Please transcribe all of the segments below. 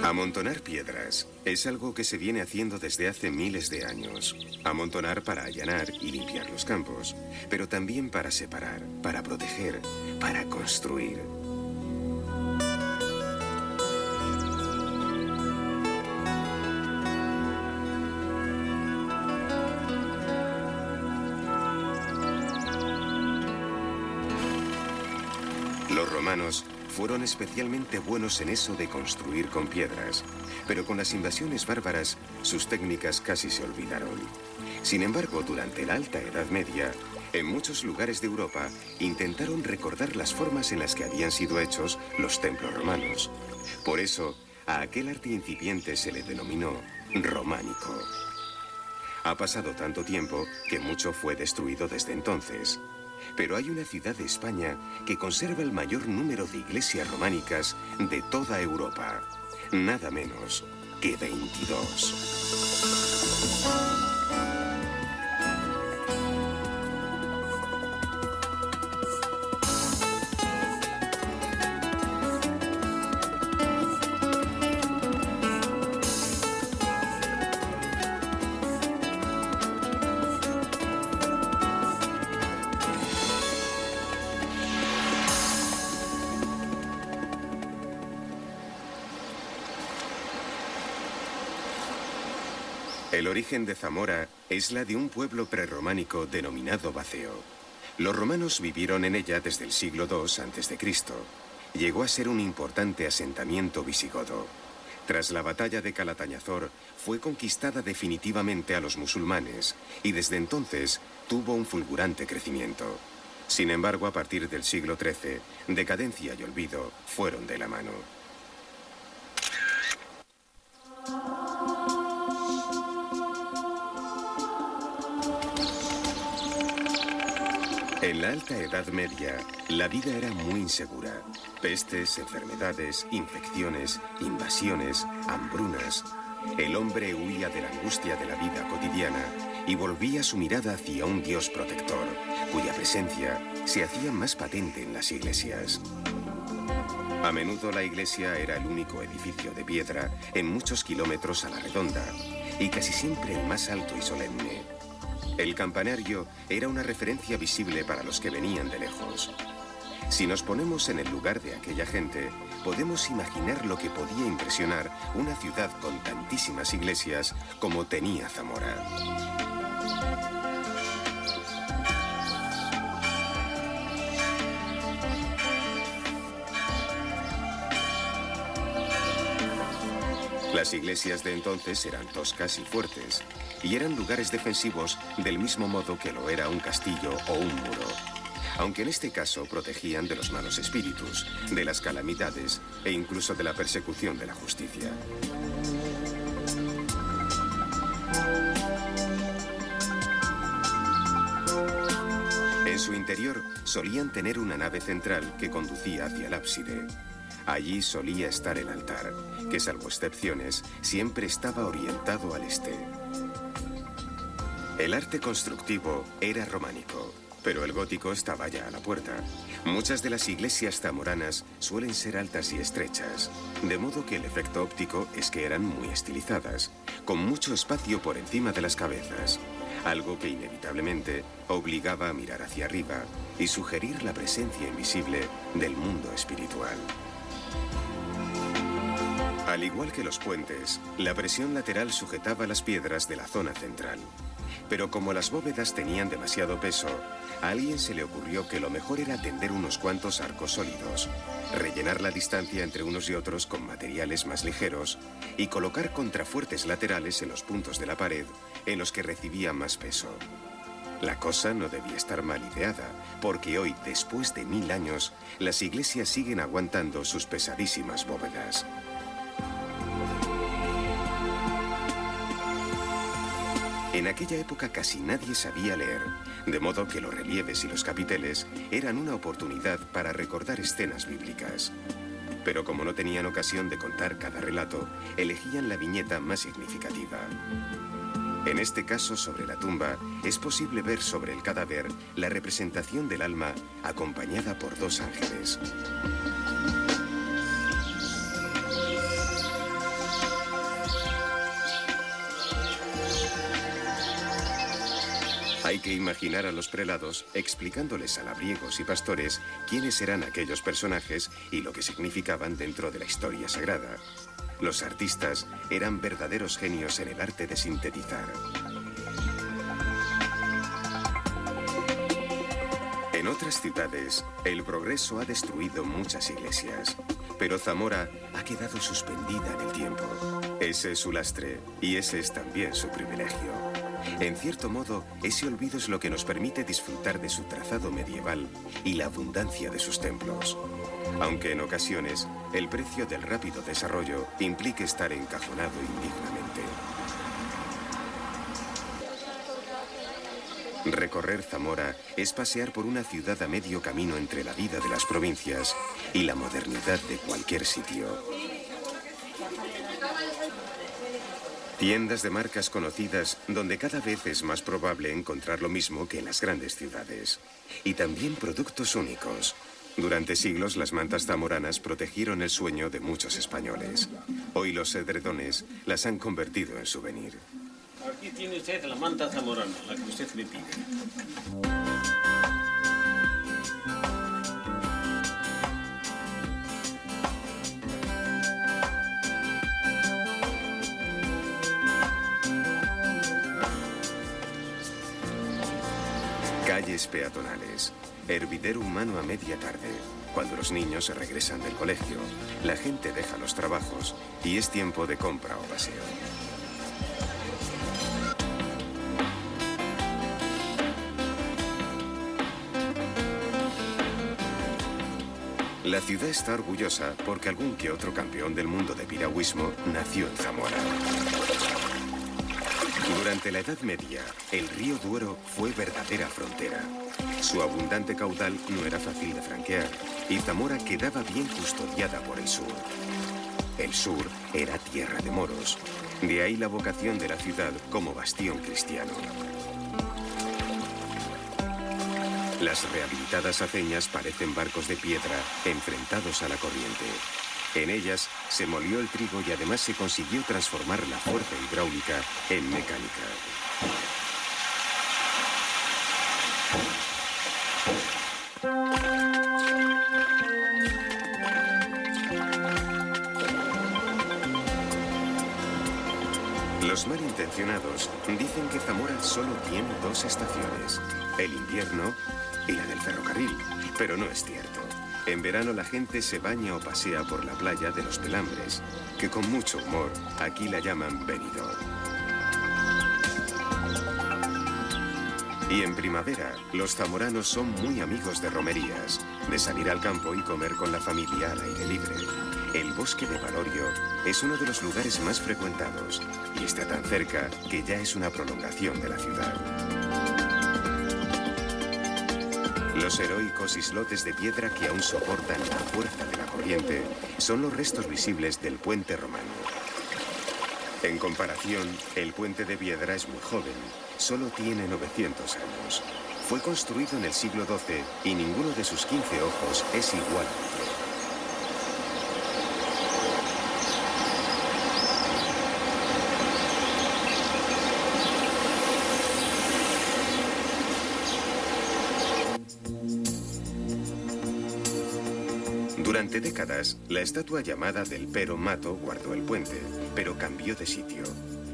Amontonar piedras es algo que se viene haciendo desde hace miles de años. Amontonar para allanar y limpiar los campos, pero también para separar, para proteger, para construir. Los romanos fueron especialmente buenos en eso de construir con piedras, pero con las invasiones bárbaras sus técnicas casi se olvidaron. Sin embargo, durante la Alta Edad Media, en muchos lugares de Europa intentaron recordar las formas en las que habían sido hechos los templos romanos. Por eso, a aquel arte incipiente se le denominó románico. Ha pasado tanto tiempo que mucho fue destruido desde entonces. Pero hay una ciudad de España que conserva el mayor número de iglesias románicas de toda Europa. Nada menos que 22. El origen de Zamora es la de un pueblo prerrománico denominado Baceo. Los romanos vivieron en ella desde el siglo II a.C. Llegó a ser un importante asentamiento visigodo. Tras la batalla de Calatañazor, fue conquistada definitivamente a los musulmanes y desde entonces tuvo un fulgurante crecimiento. Sin embargo, a partir del siglo XIII, decadencia y olvido fueron de la mano. En la Alta Edad Media, la vida era muy insegura. Pestes, enfermedades, infecciones, invasiones, hambrunas. El hombre huía de la angustia de la vida cotidiana y volvía su mirada hacia un Dios protector, cuya presencia se hacía más patente en las iglesias. A menudo la iglesia era el único edificio de piedra en muchos kilómetros a la redonda y casi siempre el más alto y solemne. El campanario era una referencia visible para los que venían de lejos. Si nos ponemos en el lugar de aquella gente, podemos imaginar lo que podía impresionar una ciudad con tantísimas iglesias como tenía Zamora. Las iglesias de entonces eran toscas y fuertes, y eran lugares defensivos del mismo modo que lo era un castillo o un muro. Aunque en este caso protegían de los malos espíritus, de las calamidades e incluso de la persecución de la justicia. En su interior solían tener una nave central que conducía hacia el ábside. Allí solía estar el altar, que salvo excepciones, siempre estaba orientado al este. El arte constructivo era románico, pero el gótico estaba ya a la puerta. Muchas de las iglesias zamoranas suelen ser altas y estrechas, de modo que el efecto óptico es que eran muy estilizadas, con mucho espacio por encima de las cabezas, algo que inevitablemente obligaba a mirar hacia arriba y sugerir la presencia invisible del mundo espiritual. Al igual que los puentes, la presión lateral sujetaba las piedras de la zona central. Pero como las bóvedas tenían demasiado peso, a alguien se le ocurrió que lo mejor era tender unos cuantos arcos sólidos, rellenar la distancia entre unos y otros con materiales más ligeros y colocar contrafuertes laterales en los puntos de la pared en los que recibía más peso. La cosa no debía estar mal ideada, porque hoy, después de 1000 años, las iglesias siguen aguantando sus pesadísimas bóvedas. En aquella época casi nadie sabía leer, de modo que los relieves y los capiteles eran una oportunidad para recordar escenas bíblicas. Pero como no tenían ocasión de contar cada relato, elegían la viñeta más significativa. En este caso, sobre la tumba, es posible ver sobre el cadáver la representación del alma acompañada por 2 ángeles. Hay que imaginar a los prelados explicándoles a labriegos y pastores quiénes eran aquellos personajes y lo que significaban dentro de la historia sagrada. Los artistas eran verdaderos genios en el arte de sintetizar. En otras ciudades, el progreso ha destruido muchas iglesias, pero Zamora ha quedado suspendida en el tiempo. Ese es su lastre y ese es también su privilegio. En cierto modo, ese olvido es lo que nos permite disfrutar de su trazado medieval y la abundancia de sus templos. Aunque en ocasiones, el precio del rápido desarrollo implique estar encajonado indignamente. Recorrer Zamora es pasear por una ciudad a medio camino entre la vida de las provincias y la modernidad de cualquier sitio. Tiendas de marcas conocidas donde cada vez es más probable encontrar lo mismo que en las grandes ciudades. Y también productos únicos. Durante siglos las mantas zamoranas protegieron el sueño de muchos españoles. Hoy los edredones las han convertido en souvenir. Aquí tiene usted la manta zamorana, la que usted me pide. Calles peatonales, hervidero humano a media tarde. Cuando los niños regresan del colegio, la gente deja los trabajos y es tiempo de compra o paseo. La ciudad está orgullosa porque algún que otro campeón del mundo de piragüismo nació en Zamora. Durante la Edad Media, el río Duero fue verdadera frontera. Su abundante caudal no era fácil de franquear y Zamora quedaba bien custodiada por el sur. El sur era tierra de moros, de ahí la vocación de la ciudad como bastión cristiano. Las rehabilitadas aceñas parecen barcos de piedra enfrentados a la corriente. En ellas se molió el trigo y además se consiguió transformar la fuerza hidráulica en mecánica. Los malintencionados dicen que Zamora solo tiene dos estaciones, el invierno y la del ferrocarril, pero no es cierto. En verano la gente se baña o pasea por la playa de los Pelambres, que con mucho humor aquí la llaman Benidorm. Y en primavera, los zamoranos son muy amigos de romerías, de salir al campo y comer con la familia al aire libre. El bosque de Valorio es uno de los lugares más frecuentados y está tan cerca que ya es una prolongación de la ciudad. Los heroicos islotes de piedra que aún soportan la fuerza de la corriente son los restos visibles del puente romano. En comparación, el puente de piedra es muy joven, solo tiene 900 años. Fue construido en el siglo XII y ninguno de sus 15 ojos es igual a otro. Durante décadas, la estatua llamada del Pero Mato guardó el puente, pero cambió de sitio.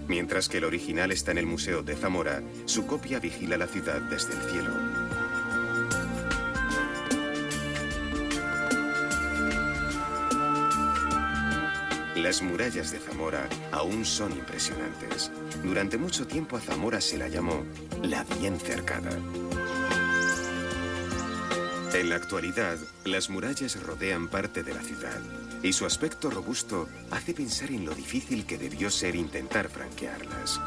Mientras que el original está en el Museo de Zamora, su copia vigila la ciudad desde el cielo. Las murallas de Zamora aún son impresionantes. Durante mucho tiempo a Zamora se la llamó la bien cercada. En la actualidad, las murallas rodean parte de la ciudad y su aspecto robusto hace pensar en lo difícil que debió ser intentar franquearlas.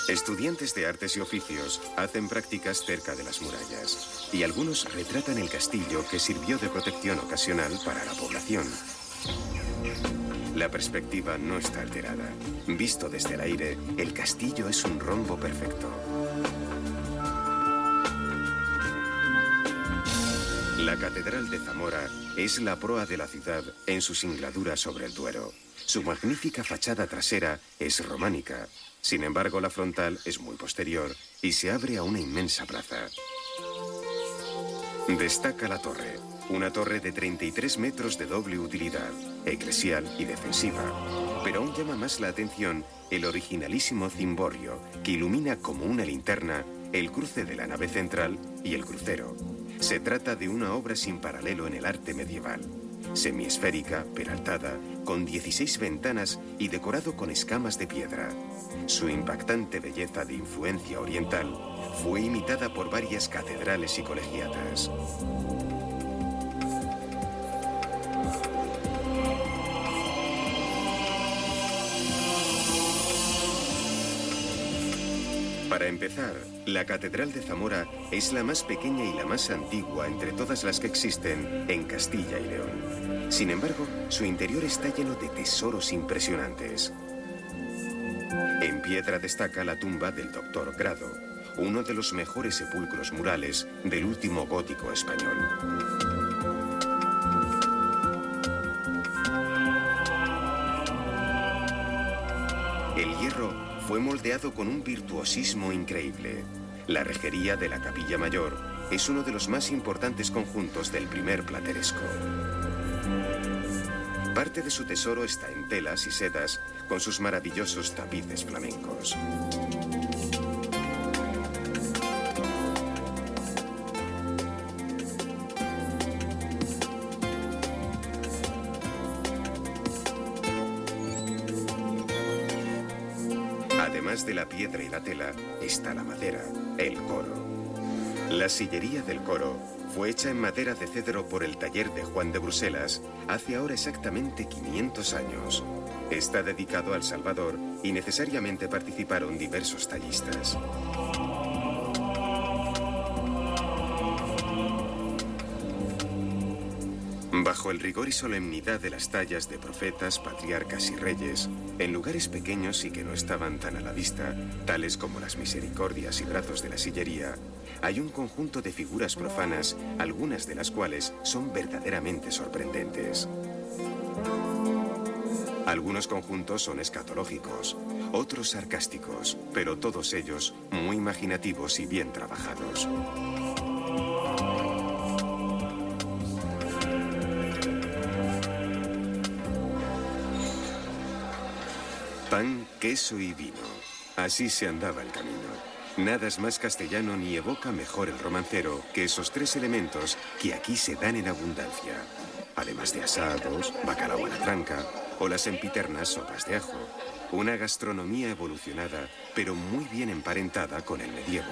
Estudiantes de artes y oficios hacen prácticas cerca de las murallas y algunos retratan el castillo que sirvió de protección ocasional para la población. La perspectiva no está alterada. Visto desde el aire, el castillo es un rombo perfecto. La Catedral de Zamora es la proa de la ciudad en su singladura sobre el Duero. Su magnífica fachada trasera es románica. Sin embargo, la frontal es muy posterior y se abre a una inmensa plaza. Destaca la torre, una torre de 33 metros de doble utilidad, eclesial y defensiva. Pero aún llama más la atención el originalísimo cimborrio que ilumina como una linterna el cruce de la nave central y el crucero. Se trata de una obra sin paralelo en el arte medieval. Semiesférica, peraltada, con 16 ventanas y decorado con escamas de piedra. Su impactante belleza de influencia oriental fue imitada por varias catedrales y colegiatas. Para empezar, la Catedral de Zamora es la más pequeña y la más antigua entre todas las que existen en Castilla y León. Sin embargo, su interior está lleno de tesoros impresionantes. En piedra destaca la tumba del Doctor Grado, uno de los mejores sepulcros murales del último gótico español. El hierro fue moldeado con un virtuosismo increíble. La rejería de la Capilla Mayor es uno de los más importantes conjuntos del primer plateresco. Parte de su tesoro está en telas y sedas con sus maravillosos tapices flamencos. Además de la piedra y la tela, está la madera, el coro. La sillería del coro fue hecha en madera de cedro por el taller de Juan de Bruselas hace ahora exactamente 500 años. Está dedicado al Salvador y necesariamente participaron diversos tallistas. Bajo el rigor y solemnidad de las tallas de profetas, patriarcas y reyes, en lugares pequeños y que no estaban tan a la vista, tales como las misericordias y brazos de la sillería, hay un conjunto de figuras profanas, algunas de las cuales son verdaderamente sorprendentes. Algunos conjuntos son escatológicos, otros sarcásticos, pero todos ellos muy imaginativos y bien trabajados. Pan, queso y vino. Así se andaba el camino. Nada es más castellano ni evoca mejor el romancero que esos tres elementos que aquí se dan en abundancia. Además de asados, bacalao a la tranca o las sempiternas sopas de ajo. Una gastronomía evolucionada, pero muy bien emparentada con el medievo.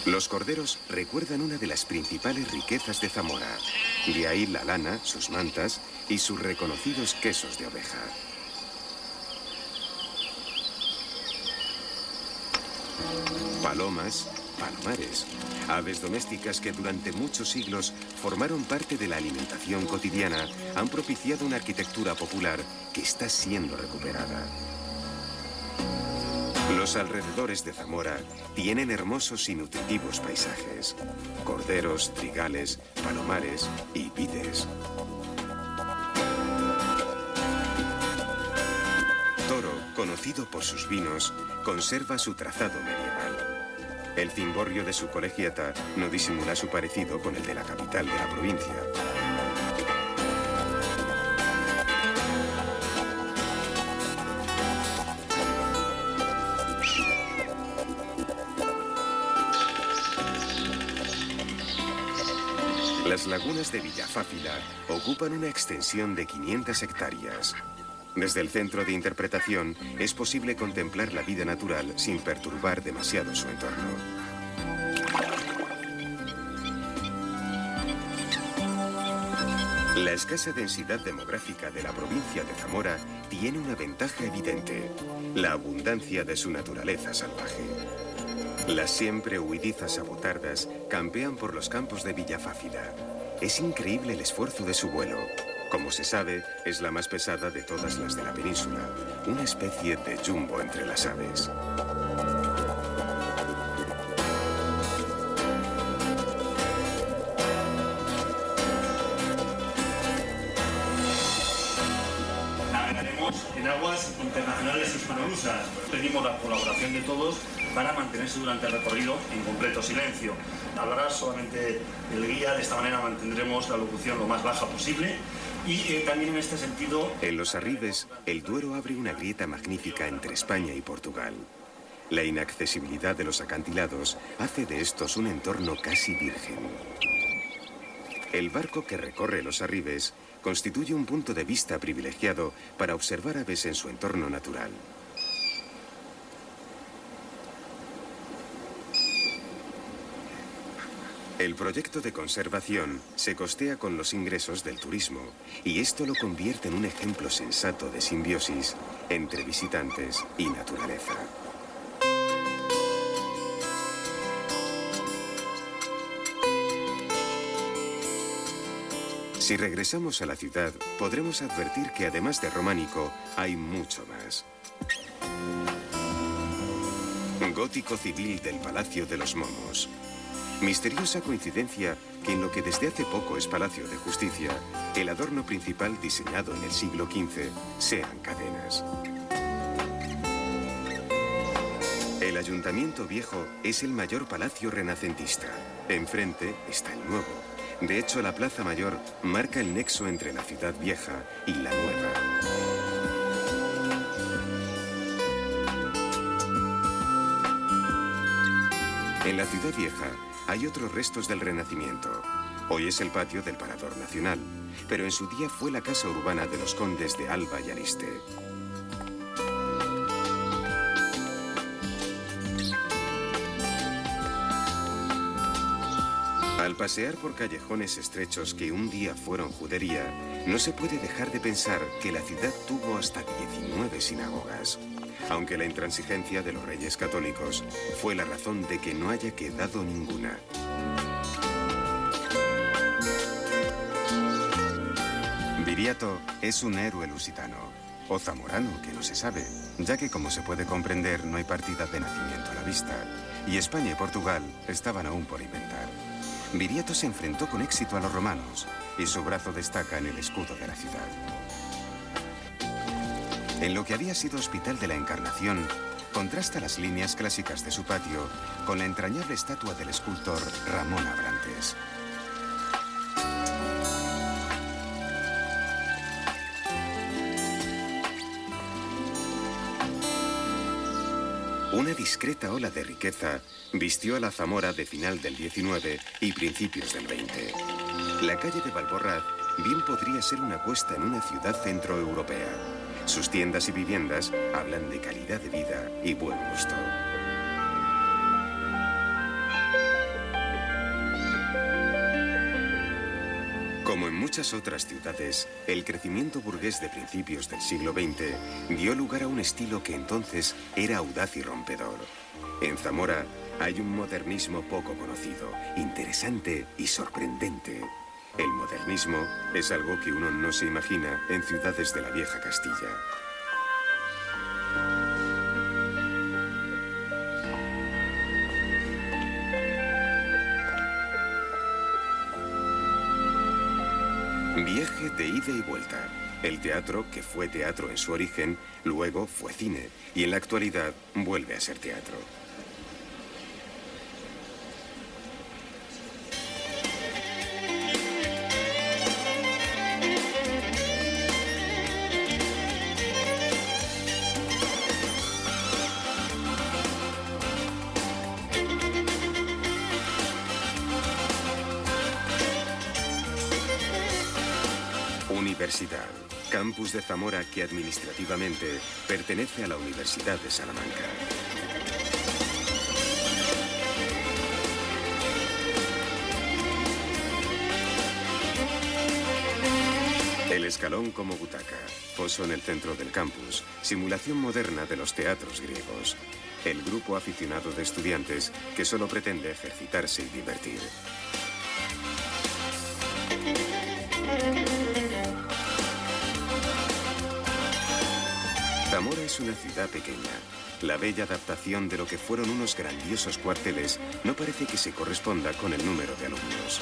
Los corderos recuerdan una de las principales riquezas de Zamora. De ahí la lana, sus mantas y sus reconocidos quesos de oveja. Palomas, palomares, aves domésticas que durante muchos siglos formaron parte de la alimentación cotidiana, han propiciado una arquitectura popular que está siendo recuperada. Los alrededores de Zamora tienen hermosos y nutritivos paisajes. Corderos, trigales, palomares y vides. Toro, conocido por sus vinos, conserva su trazado medieval. El cimborrio de su colegiata no disimula su parecido con el de la capital de la provincia. Las lagunas de Villafáfila ocupan una extensión de 500 hectáreas. Desde el centro de interpretación es posible contemplar la vida natural sin perturbar demasiado su entorno. La escasa densidad demográfica de la provincia de Zamora tiene una ventaja evidente: la abundancia de su naturaleza salvaje. Las siempre huidizas avutardas campean por los campos de Villafáfila. Es increíble el esfuerzo de su vuelo. Como se sabe, es la más pesada de todas las de la península, una especie de jumbo entre las aves. Navegaremos en aguas internacionales hispanorusas. Pedimos la colaboración de todos para mantenerse durante el recorrido en completo silencio. Hablará solamente el guía, de esta manera mantendremos la locución lo más baja posible. Y también en este sentido... En los arribes, el Duero abre una grieta magnífica entre España y Portugal. La inaccesibilidad de los acantilados hace de estos un entorno casi virgen. El barco que recorre los arribes constituye un punto de vista privilegiado para observar aves en su entorno natural. El proyecto de conservación se costea con los ingresos del turismo y esto lo convierte en un ejemplo sensato de simbiosis entre visitantes y naturaleza. Si regresamos a la ciudad, podremos advertir que además de románico, hay mucho más. Gótico civil del Palacio de los Momos. Misteriosa coincidencia que en lo que desde hace poco es Palacio de Justicia, el adorno principal diseñado en el siglo XV sean cadenas. El Ayuntamiento Viejo es el mayor palacio renacentista. Enfrente está el nuevo. De hecho, la Plaza Mayor marca el nexo entre la ciudad vieja y la nueva. En la ciudad vieja hay otros restos del Renacimiento. Hoy es el patio del Parador Nacional, pero en su día fue la casa urbana de los condes de Alba y Ariste. Al pasear por callejones estrechos que un día fueron judería, no se puede dejar de pensar que la ciudad tuvo hasta 19 sinagogas, aunque la intransigencia de los reyes católicos fue la razón de que no haya quedado ninguna. Viriato es un héroe lusitano, o zamorano, que no se sabe, ya que, como se puede comprender, no hay partida de nacimiento a la vista, y España y Portugal estaban aún por inventar. Viriato se enfrentó con éxito a los romanos y su brazo destaca en el escudo de la ciudad. En lo que había sido Hospital de la Encarnación, contrasta las líneas clásicas de su patio con la entrañable estatua del escultor Ramón Abrantes. Una discreta ola de riqueza vistió a la Zamora de final del XIX y principios del XX. La calle de Valborraz bien podría ser una cuesta en una ciudad centroeuropea. Sus tiendas y viviendas hablan de calidad de vida y buen gusto. Como en muchas otras ciudades, el crecimiento burgués de principios del siglo XX dio lugar a un estilo que entonces era audaz y rompedor. En Zamora hay un modernismo poco conocido, interesante y sorprendente. El modernismo es algo que uno no se imagina en ciudades de la vieja Castilla. Viaje de ida y vuelta. El teatro, que fue teatro en su origen, luego fue cine y en la actualidad vuelve a ser teatro. Universidad, campus de Zamora que administrativamente pertenece a la Universidad de Salamanca. El escalón como butaca, foso en el centro del campus, simulación moderna de los teatros griegos. El grupo aficionado de estudiantes que solo pretende ejercitarse y divertir. Zamora es una ciudad pequeña. La bella adaptación de lo que fueron unos grandiosos cuarteles no parece que se corresponda con el número de alumnos.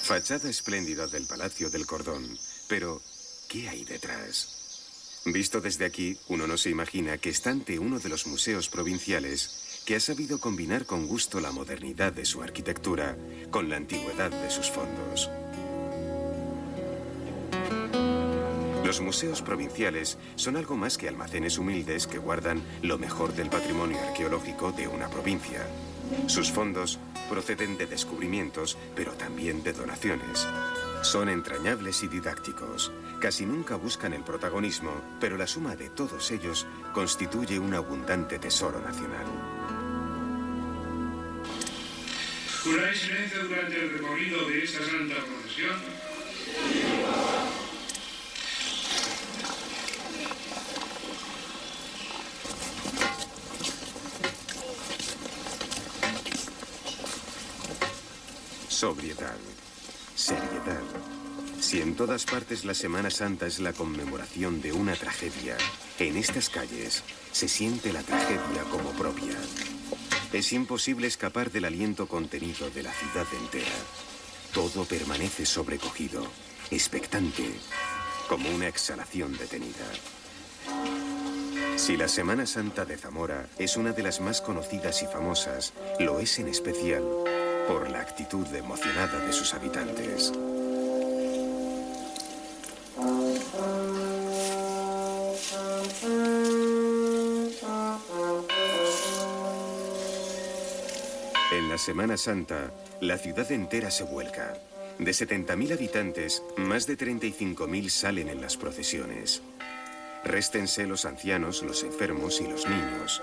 Fachada espléndida del Palacio del Cordón, pero ¿qué hay detrás? Visto desde aquí, uno no se imagina que está ante uno de los museos provinciales que ha sabido combinar con gusto la modernidad de su arquitectura con la antigüedad de sus fondos. Los museos provinciales son algo más que almacenes humildes que guardan lo mejor del patrimonio arqueológico de una provincia. Sus fondos proceden de descubrimientos, pero también de donaciones. Son entrañables y didácticos. Casi nunca buscan el protagonismo, pero la suma de todos ellos constituye un abundante tesoro nacional. ¿Juráis silencio durante el recorrido de esta santa procesión? Sobriedad, seriedad. Si en todas partes la Semana Santa es la conmemoración de una tragedia, en estas calles se siente la tragedia como propia. Es imposible escapar del aliento contenido de la ciudad entera. Todo permanece sobrecogido, expectante, como una exhalación detenida. Si la Semana Santa de Zamora es una de las más conocidas y famosas, lo es en especial por la actitud emocionada de sus habitantes. En la Semana Santa, la ciudad entera se vuelca. De 70.000 habitantes, más de 35.000 salen en las procesiones. Réstense los ancianos, los enfermos y los niños.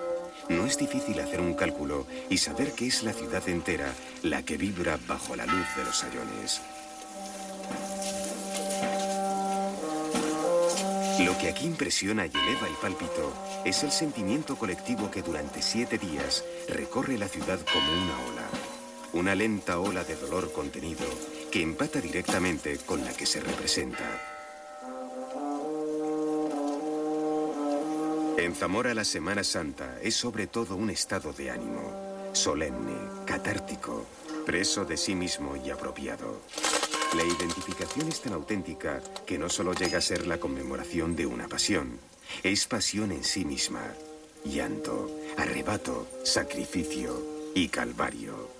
No es difícil hacer un cálculo y saber que es la ciudad entera la que vibra bajo la luz de los sayones. Lo que aquí impresiona y eleva el pálpito es el sentimiento colectivo que durante 7 días recorre la ciudad como una ola. Una lenta ola de dolor contenido que empata directamente con la que se representa. En Zamora la Semana Santa es sobre todo un estado de ánimo, solemne, catártico, preso de sí mismo y apropiado. La identificación es tan auténtica que no solo llega a ser la conmemoración de una pasión, es pasión en sí misma, llanto, arrebato, sacrificio y calvario.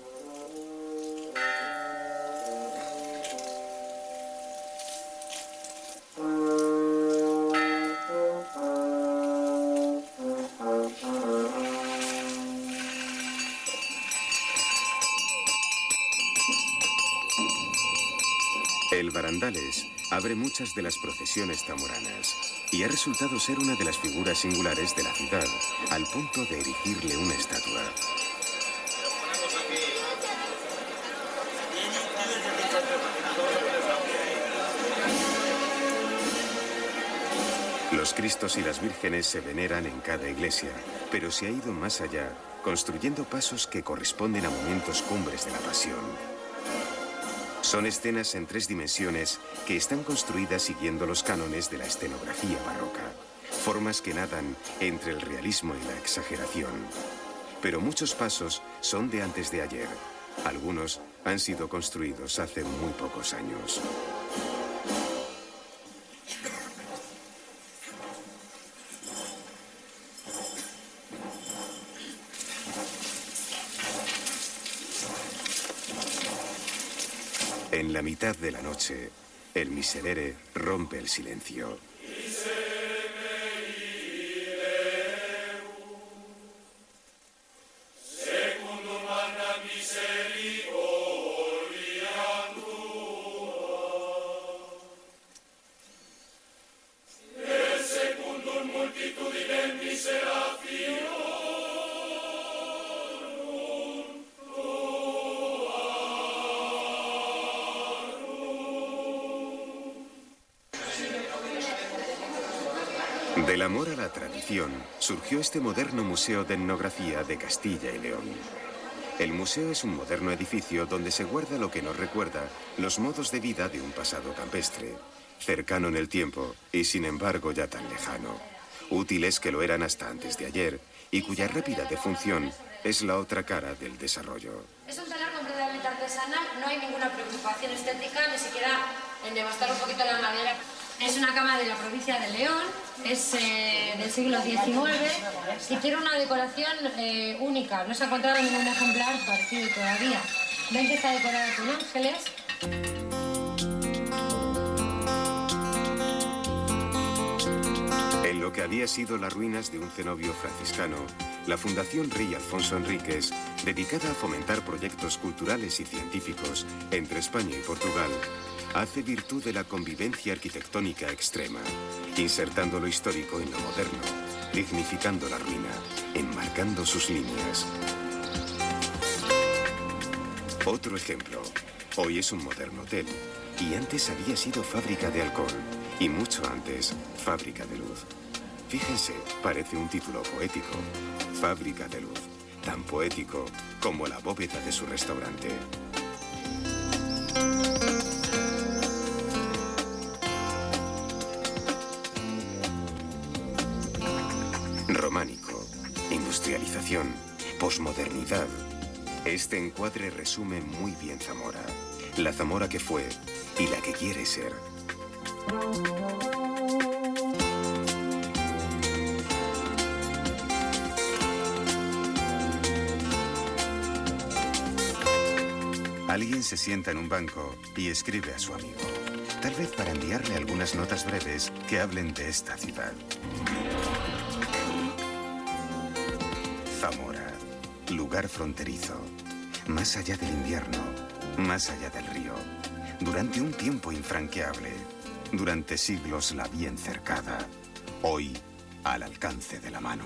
El barandales abre muchas de las procesiones zamoranas y ha resultado ser una de las figuras singulares de la ciudad, al punto de erigirle una estatua. Los Cristos y las vírgenes se veneran en cada iglesia, pero se ha ido más allá, construyendo pasos que corresponden a momentos cumbres de la pasión. Son escenas en 3 dimensiones que están construidas siguiendo los cánones de la escenografía barroca, formas que nadan entre el realismo y la exageración. Pero muchos pasos son de antes de ayer. Algunos han sido construidos hace muy pocos años. En la mitad de la noche, el miserere rompe el silencio. Del amor a la tradición surgió este moderno museo de etnografía de Castilla y León. El museo es un moderno edificio donde se guarda lo que nos recuerda los modos de vida de un pasado campestre, cercano en el tiempo y sin embargo ya tan lejano. Útiles que lo eran hasta antes de ayer y cuya rápida defunción es la otra cara del desarrollo. Es un telar completamente artesanal, no hay ninguna preocupación estética, ni siquiera en devastar un poquito la madera. Es una cama de la provincia de León, es del siglo XIX y tiene una decoración única. No se ha encontrado ningún ejemplar parecido todavía. Ven que está decorada con ángeles. En lo que había sido las ruinas de un cenobio franciscano, la Fundación Rey Alfonso Enríquez, dedicada a fomentar proyectos culturales y científicos entre España y Portugal, hace virtud de la convivencia arquitectónica extrema, insertando lo histórico en lo moderno, dignificando la ruina, enmarcando sus líneas. Otro ejemplo. Hoy es un moderno hotel y antes había sido fábrica de alcohol y mucho antes fábrica de luz. Fíjense, parece un título poético. Fábrica de luz, tan poético como la bóveda de su restaurante. Románico, industrialización, posmodernidad. Este encuadre resume muy bien Zamora. La Zamora que fue y la que quiere ser. Alguien se sienta en un banco y escribe a su amigo, tal vez para enviarle algunas notas breves que hablen de esta ciudad. Zamora, lugar fronterizo, más allá del invierno, más allá del río, durante un tiempo infranqueable, durante siglos la bien cercada, hoy al alcance de la mano.